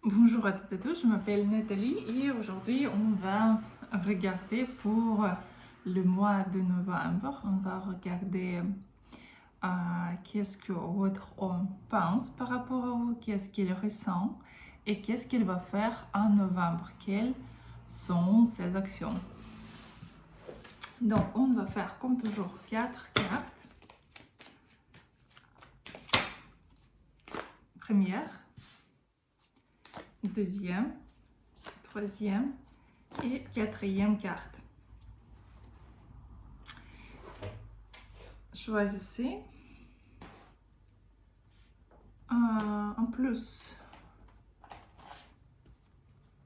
Bonjour à toutes et tous, je m'appelle Nathalie et aujourd'hui on va regarder pour le mois de novembre. On va regarder qu'est-ce que votre homme pense par rapport à vous, qu'est-ce qu'il ressent et qu'est-ce qu'il va faire en novembre, quelles sont ses actions. Donc on va faire comme toujours 4 cartes. Première, deuxième, troisième et quatrième carte. Choisissez. En plus,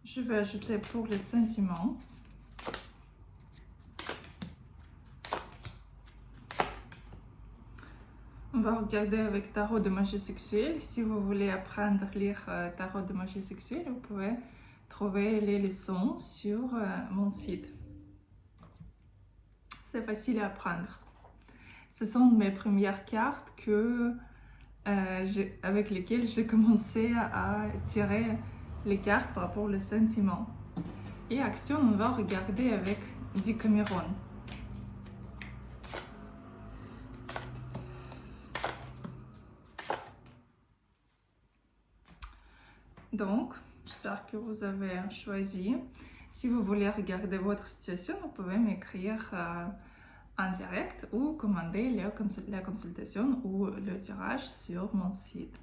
je vais ajouter pour les sentiments. On va regarder avec tarot de magie sexuelle. Si vous voulez apprendre à lire tarot de magie sexuelle, vous pouvez trouver les leçons sur mon site. C'est facile à apprendre. Ce sont mes premières cartes avec lesquelles j'ai commencé à tirer les cartes par rapport aux sentiments. Et action, on va regarder avec Decameron. Donc, j'espère que vous avez choisi. Si vous voulez regarder votre situation, vous pouvez m'écrire en direct ou commander la consultation ou le tirage sur mon site.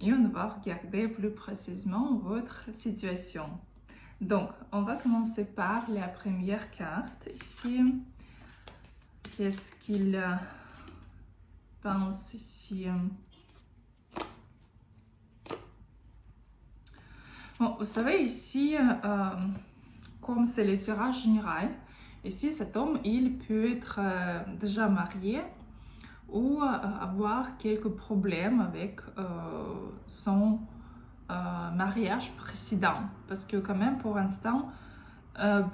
Et on va regarder plus précisément votre situation. Donc, on va commencer par la première carte. Ici, qu'est-ce qu'il pense ici? Bon, vous savez, ici, comme c'est le tirage général, ici, cet homme, il peut être déjà marié ou avoir quelques problèmes avec son mariage précédent. Parce que quand même, pour l'instant,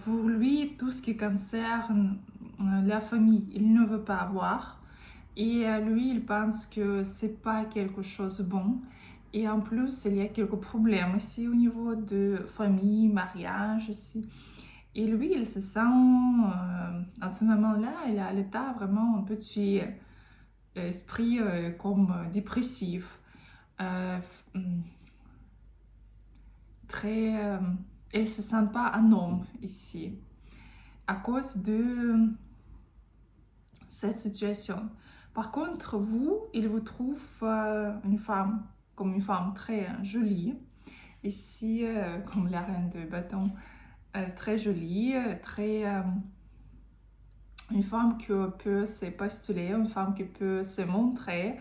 pour lui, tout ce qui concerne la famille, il ne veut pas avoir. Et lui, il pense que c'est pas quelque chose de bon. Et en plus, il y a quelques problèmes ici au niveau de famille, mariage ici. Et lui, il se sent, à ce moment-là, il est à l'état vraiment un petit esprit comme dépressif. Euh, très, il ne se sent pas un homme ici à cause de cette situation. Par contre, vous, il vous trouve une femme comme une femme très jolie. Ici, comme la reine de bâton, très jolie, une femme qui peut se postuler, une femme qui peut se montrer,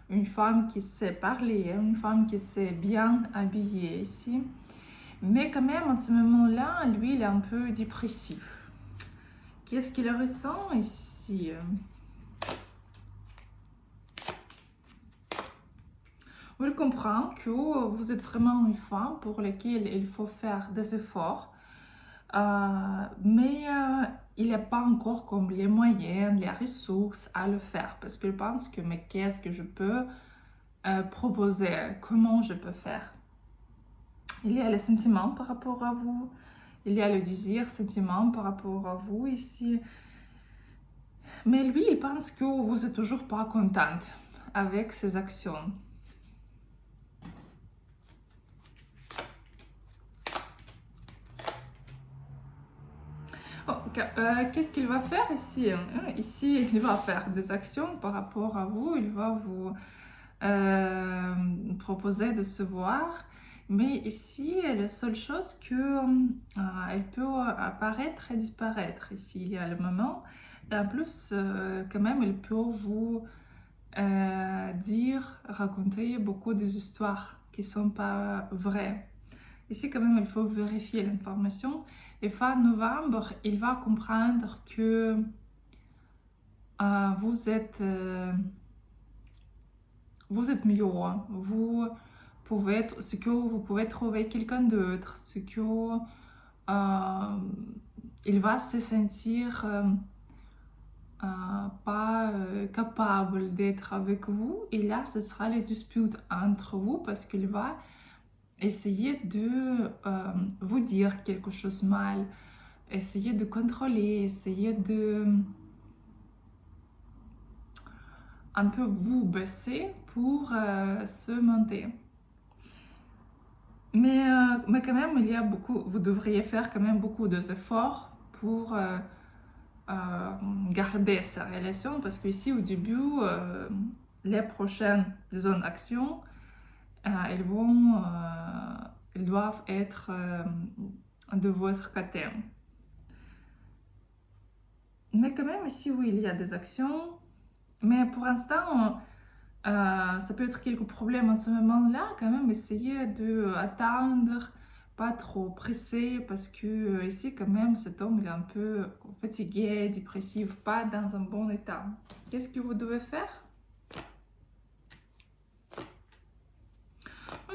une femme qui sait parler, une femme qui sait bien habiller ici. Mais quand même, en ce moment-là, lui, il est un peu dépressif. Qu'est-ce qu'il ressent ici? Il comprend que vous êtes vraiment une femme pour laquelle il faut faire des efforts, mais il n'a pas encore comme les moyens, les ressources à le faire parce qu'il pense que mais qu'est-ce que je peux proposer, comment je peux faire. Il y a les sentiments par rapport à vous, il y a le désir, sentiment par rapport à vous ici, mais lui il pense que vous êtes toujours pas contente avec ses actions. Qu'est-ce qu'il va faire ici? Ici, il va faire des actions par rapport à vous. Il va vous proposer de se voir. Mais ici, la seule chose elle peut apparaître et disparaître. Ici, il y a le moment. Et en plus, quand même, il peut vous raconter beaucoup des histoires qui ne sont pas vraies. Ici, quand même, il faut vérifier l'information. Et fin novembre, il va comprendre que vous êtes mieux. Hein. Ce que vous pouvez trouver quelqu'un d'autre, ce que il va se sentir pas capable d'être avec vous. Et là, ce sera les disputes entre vous parce qu'il va essayez de vous dire quelque chose de mal, essayez de contrôler, essayez de un peu vous baisser pour se monter. Mais quand même, il y a beaucoup, vous devriez faire quand même beaucoup d'efforts pour garder sa relation, parce que ici au début, les prochaines, disons, actions, elles doivent être de votre côté. Mais quand même, ici, oui, il y a des actions, mais pour l'instant, ça peut être quelques problèmes en ce moment-là, quand même, essayez d'attendre, pas trop pressé, parce que ici, quand même, cet homme, il est un peu fatigué, dépressif, pas dans un bon état. Qu'est-ce que vous devez faire?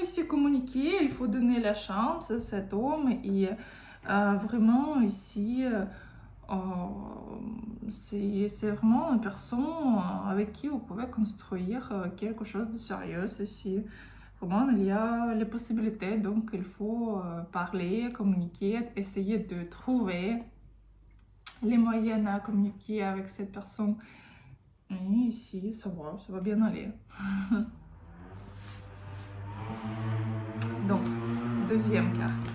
Ici, communiquer, il faut donner la chance à cet homme, et vraiment, ici, c'est vraiment une personne avec qui vous pouvez construire quelque chose de sérieux ici. Vraiment, il y a les possibilités, donc il faut parler, communiquer, essayer de trouver les moyens à communiquer avec cette personne. Et ici, ça va bien aller. Donc, deuxième carte.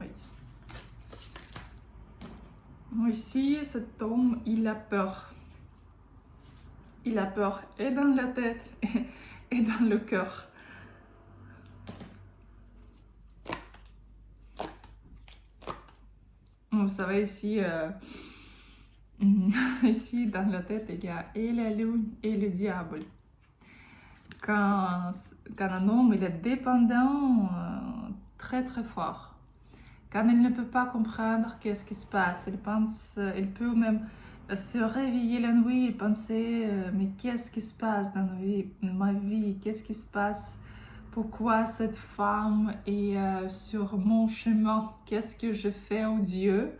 Oui. Ici, cet homme, il a peur. Il a peur et dans la tête et dans le cœur. Vous savez, ici, ici, dans la tête, il y a et la lune et le diable. Quand un homme il est dépendant très très fort, quand il ne peut pas comprendre qu'est-ce qui se passe, il peut même se réveiller la nuit et penser mais qu'est-ce qui se passe dans ma vie, qu'est-ce qui se passe, pourquoi cette femme est sur mon chemin, qu'est-ce que je fais au Dieu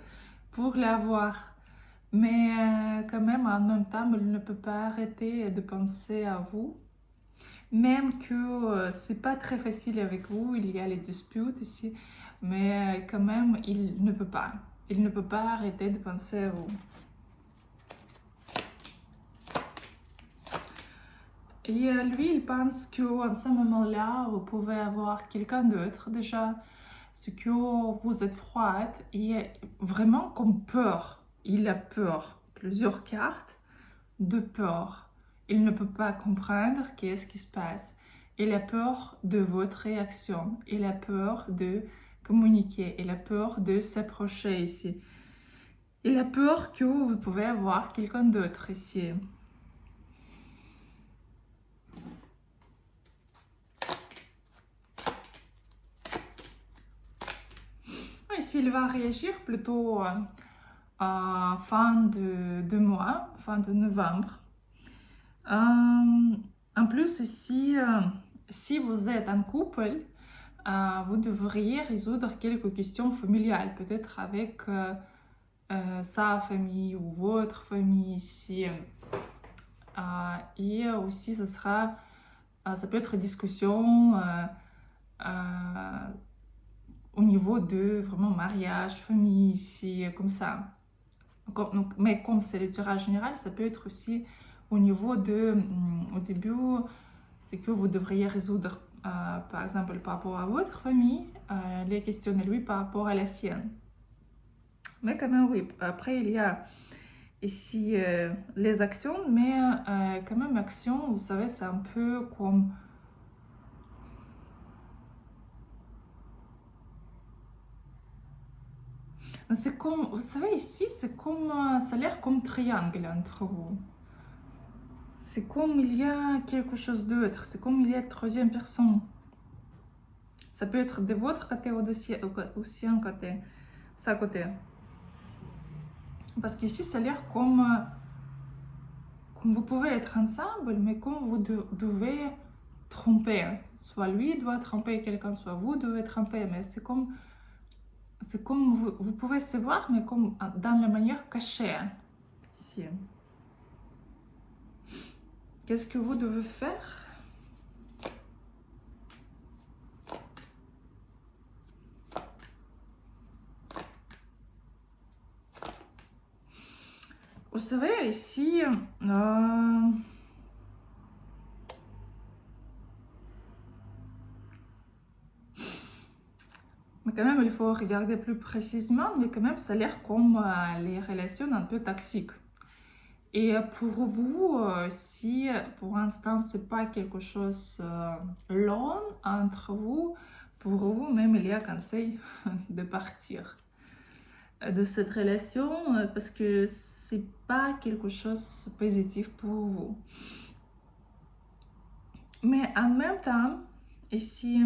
pour l'avoir. Mais quand même, en même temps, il ne peut pas arrêter de penser à vous. Même que c'est pas très facile avec vous, il y a les disputes ici, mais quand même, il ne peut pas. Il ne peut pas arrêter de penser à vous. Et lui, il pense qu'en ce moment-là, vous pouvez avoir quelqu'un d'autre déjà, ce que vous êtes froide et vraiment comme peur. Il a peur. Plusieurs cartes de peur. Il ne peut pas comprendre qu'est-ce qui se passe. Il a peur de votre réaction. Il a peur de communiquer. Il a peur de s'approcher ici. Il a peur que vous pouvez avoir quelqu'un d'autre ici. Ici, il va réagir plutôt à fin de mois, fin de novembre. En plus, ici, si vous êtes en couple, vous devriez résoudre quelques questions familiales, peut-être avec sa famille ou votre famille ici. Et aussi, ça peut être discussion au niveau de vraiment mariage, famille ici, comme ça. Mais comme c'est le tirage général, ça peut être aussi au niveau au début, c'est que vous devriez résoudre, par exemple, par rapport à votre famille, les questionner lui par rapport à la sienne. Mais quand même, oui, après, il y a ici les actions, mais quand même, action, vous savez, c'est un peu comme... C'est comme, vous savez, ici, c'est comme, ça a l'air comme triangle entre vous. C'est comme il y a quelque chose d'autre, c'est comme il y a une troisième personne. Ça peut être de votre côté ou aussi un côté, ça côté. Parce qu'ici, ça a l'air comme vous pouvez être ensemble, mais comme vous devez tromper. Soit lui doit tromper quelqu'un, soit vous devez tromper. Mais c'est comme vous pouvez se voir, mais comme dans la manière cachée. Ici. Qu'est-ce que vous devez faire? Vous savez, ici, mais quand même, il faut regarder plus précisément, mais quand même, ça a l'air comme les relations un peu toxiques. Et pour vous, si pour l'instant, c'est pas quelque chose long entre vous, pour vous, même, il y a conseil de partir de cette relation parce que c'est pas quelque chose de positif pour vous. Mais en même temps, ici,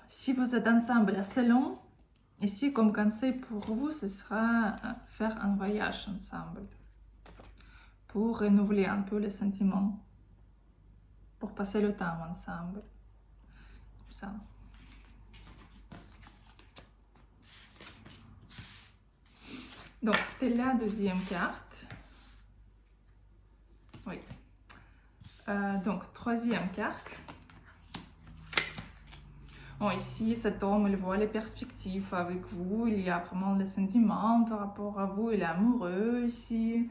si vous êtes ensemble assez long, ici, comme conseil pour vous, ce sera faire un voyage ensemble pour renouveler un peu les sentiments, pour passer le temps ensemble. Ça. Donc, c'était la deuxième carte. Oui. Donc, troisième carte. Bon, ici, cet homme, il voit les perspectives avec vous. Il y a vraiment les sentiments par rapport à vous. Il est amoureux ici.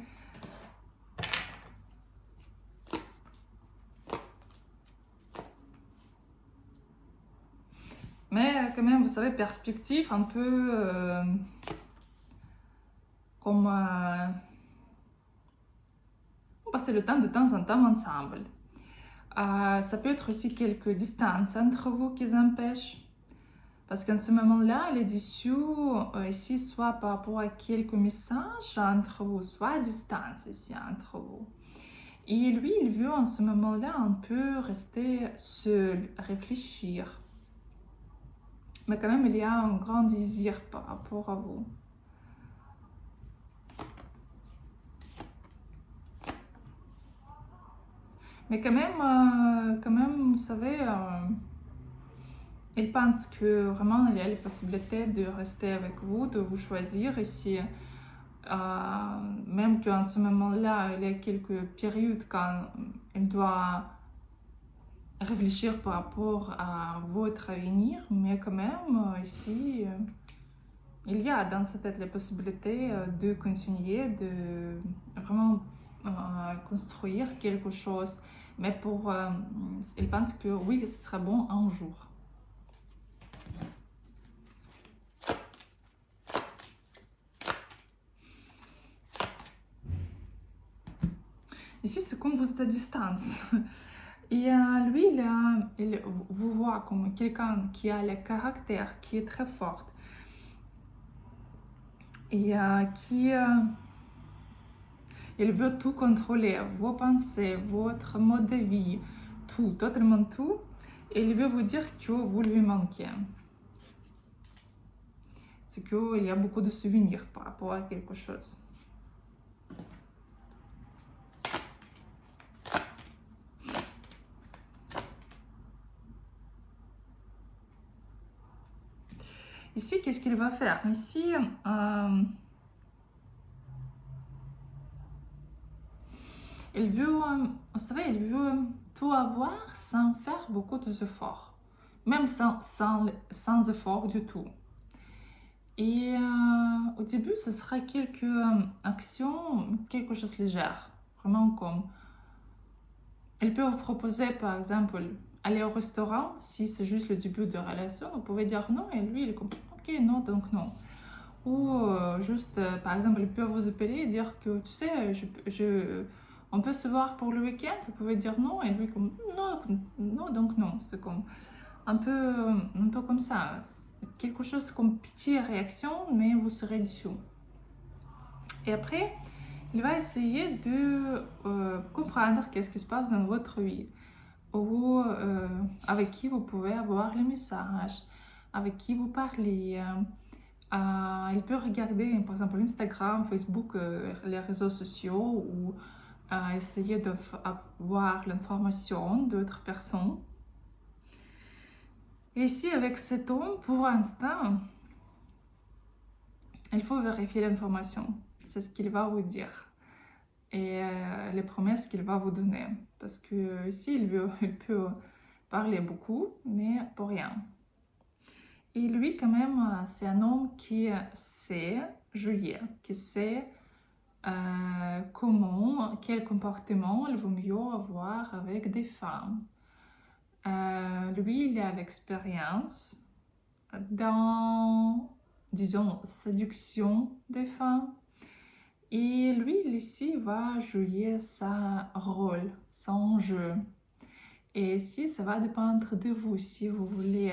Mais quand même, vous savez, perspective un peu comme passer le temps de temps en temps ensemble. Ça peut être aussi quelques distances entre vous qui empêchent. Parce qu'en ce moment-là, il est déçu ici, soit par rapport à quelques messages entre vous, soit à distance ici entre vous. Et lui, il veut en ce moment-là un peu rester seul, réfléchir. Mais quand même, il y a un grand désir par rapport à vous. Mais quand même, vous savez, il pense que vraiment, il y a la possibilité de rester avec vous, de vous choisir ici. Même qu'en ce moment-là, il y a quelques périodes quand il doit réfléchir par rapport à votre avenir, mais quand même, ici, il y a dans sa tête la possibilité de continuer, de vraiment construire quelque chose. Mais il pense que oui, ce sera bon un jour. Ici, c'est comme vous êtes à distance. Et lui, il vous voit comme quelqu'un qui a le caractère, qui est très fort. Et il veut tout contrôler, vos pensées, votre mode de vie, tout, totalement tout. Et il veut vous dire que vous lui manquez. C'est qu'il y a beaucoup de souvenirs par rapport à quelque chose. Ici, qu'est-ce qu'il va faire? Ici, il veut, vous savez, il veut tout avoir sans faire beaucoup d'efforts. Même sans effort du tout. Et au début, ce sera quelques actions, quelque chose de léger. Vraiment comme... Elle peut vous proposer, par exemple, aller au restaurant. Si c'est juste le début de relation, vous pouvez dire non. Et lui, il est comme, ok, non, donc non. Ou juste, par exemple, il peut vous appeler et dire que, tu sais, on peut se voir pour le week-end. Vous pouvez dire non. Et lui, comme, non, non, donc non. C'est comme un peu comme ça. Quelque chose comme petite réaction, mais vous serez déçu. Et après, il va essayer de comprendre qu'est-ce qui se passe dans votre vie, ou avec qui vous pouvez avoir les messages, avec qui vous parlez. Il peut regarder, par exemple, Instagram, Facebook, les réseaux sociaux, ou essayer d'avoir l'information d'autres personnes. Et ici, avec cet homme, pour l'instant, il faut vérifier l'information. C'est ce qu'il va vous dire. Et les promesses qu'il va vous donner. Parce que ici, il peut parler beaucoup, mais pour rien. Et lui, quand même, c'est un homme qui sait jouir, qui sait comment, quel comportement il vaut mieux avoir avec des femmes. Lui, il a l'expérience dans, disons, séduction des femmes. Et lui, ici, va jouer son rôle, son jeu. Et ici, ça va dépendre de vous, si vous voulez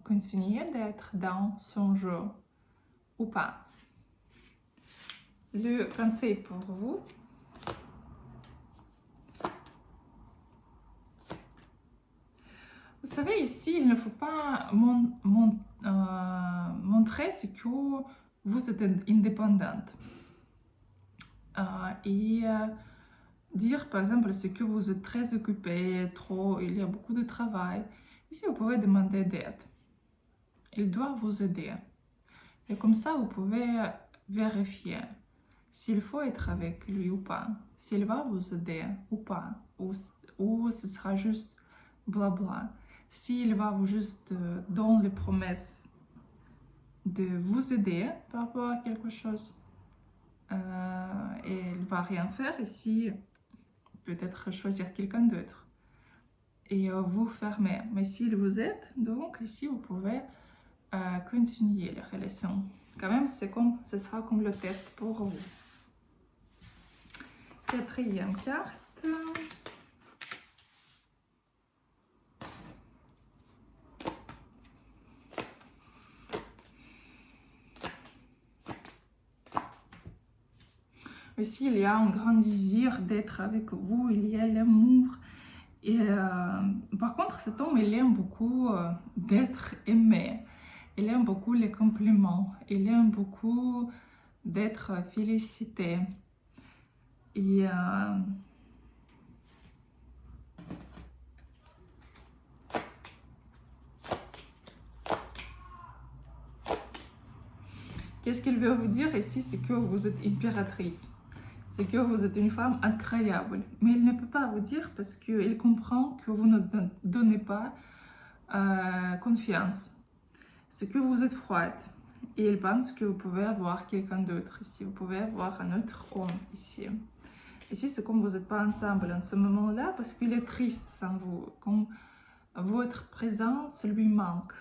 continuer d'être dans son jeu ou pas. Le conseil pour vous, vous savez, ici, il ne faut pas montrer ce que vous êtes indépendante. Et dire, par exemple, ce que vous êtes très occupé, trop, il y a beaucoup de travail. Ici, vous pouvez demander d'aide. Il doit vous aider. Et comme ça, vous pouvez vérifier s'il faut être avec lui ou pas, s'il va vous aider ou pas, ou ce sera juste blabla. S'il va vous juste donner les promesses de vous aider par rapport à quelque chose, et il ne va rien faire ici, peut-être choisir quelqu'un d'autre et vous fermer. Mais s'il vous aide, donc ici vous pouvez continuer la relation. Quand même, ce sera comme le test pour vous. Quatrième carte. Ici, il y a un grand désir d'être avec vous, il y a l'amour. Et par contre, cet homme, il aime beaucoup d'être aimé. Il aime beaucoup les compliments. Il aime beaucoup d'être félicité. Et qu'est-ce qu'il veut vous dire ici? C'est que vous êtes impératrice. C'est que vous êtes une femme incroyable. Mais il ne peut pas vous dire parce qu'il comprend que vous ne donnez pas confiance. C'est que vous êtes froide. Et il pense que vous pouvez avoir quelqu'un d'autre ici. Vous pouvez avoir un autre homme ici. Ici, c'est comme vous n'êtes pas ensemble en ce moment-là parce qu'il est triste sans vous. Comme votre présence lui manque.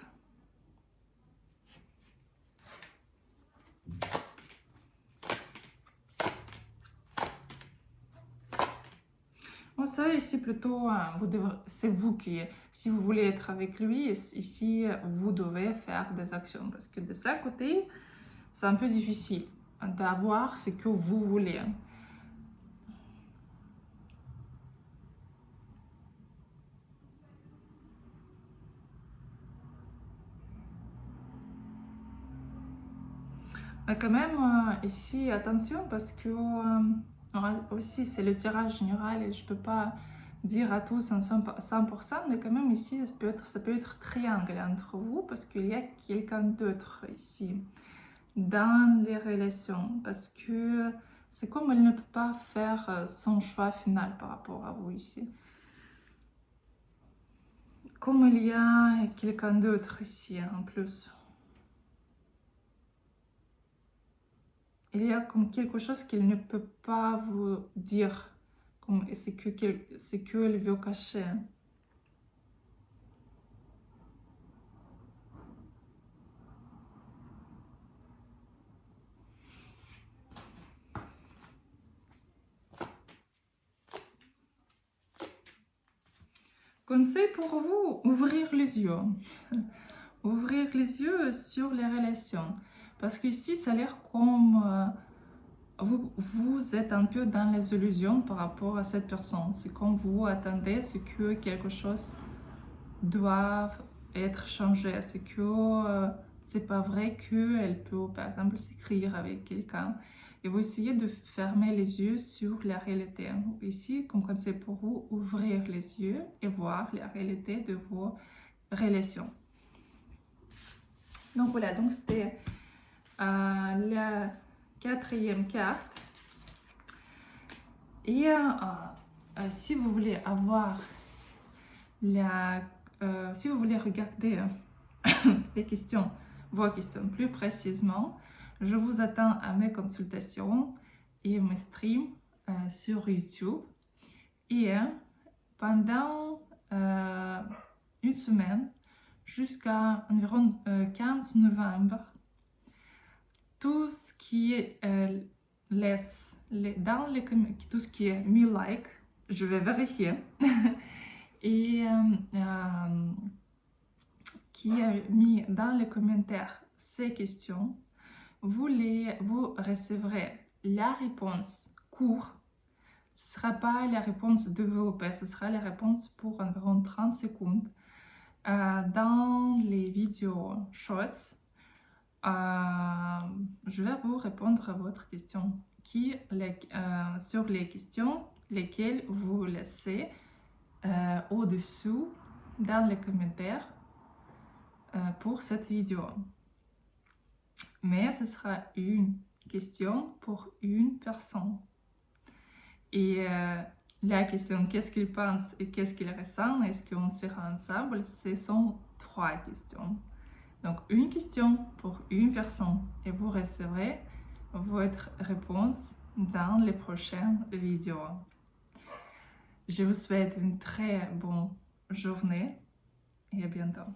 Bon, ça, ici, plutôt, c'est vous qui, si vous voulez être avec lui, ici, vous devez faire des actions. Parce que de sa côté, c'est un peu difficile d'avoir ce que vous voulez. Mais quand même, ici, attention, parce que aussi, c'est le tirage général et je ne peux pas dire à tous en 100%, mais quand même, ici, ça peut être triangle entre vous, parce qu'il y a quelqu'un d'autre ici, dans les relations, parce que c'est comme elle ne peut pas faire son choix final par rapport à vous ici. Comme il y a quelqu'un d'autre ici, en plus. Il y a comme quelque chose qu'il ne peut pas vous dire, comme c'est qu'elle veut cacher. Conseil pour vous, ouvrir les yeux. Ouvrir les yeux sur les relations. Parce qu'ici, ça a l'air comme vous êtes un peu dans les illusions par rapport à cette personne. C'est comme vous attendez ce que quelque chose doit être changé. C'est que c'est pas vrai qu'elle peut, par exemple, s'écrire avec quelqu'un. Et vous essayez de fermer les yeux sur la réalité. Ici, comme conseil pour vous, ouvrir les yeux et voir la réalité de vos relations. Donc voilà, donc c'était la quatrième carte. Et si vous voulez avoir si vous voulez regarder les questions, vos questions plus précisément, je vous attends à mes consultations et mes streams sur YouTube. Et pendant une semaine, jusqu'à environ 15 novembre, tout ce qui est tout ce qui est 1000 likes, je vais vérifier, et qui a mis dans les commentaires ces questions, vous recevrez la réponse courte. Ce ne sera pas la réponse développée, ce sera la réponse pour environ 30 secondes dans les vidéos shorts. Je vais vous répondre à votre question sur les questions lesquelles vous laissez au-dessous dans les commentaires pour cette vidéo. Mais ce sera une question pour une personne. Et la question qu'est-ce qu'il pense et qu'est-ce qu'il ressent, est-ce qu'on sera ensemble, ce sont 3 questions. Donc une question pour une personne et vous recevrez votre réponse dans les prochaines vidéos. Je vous souhaite une très bonne journée et à bientôt.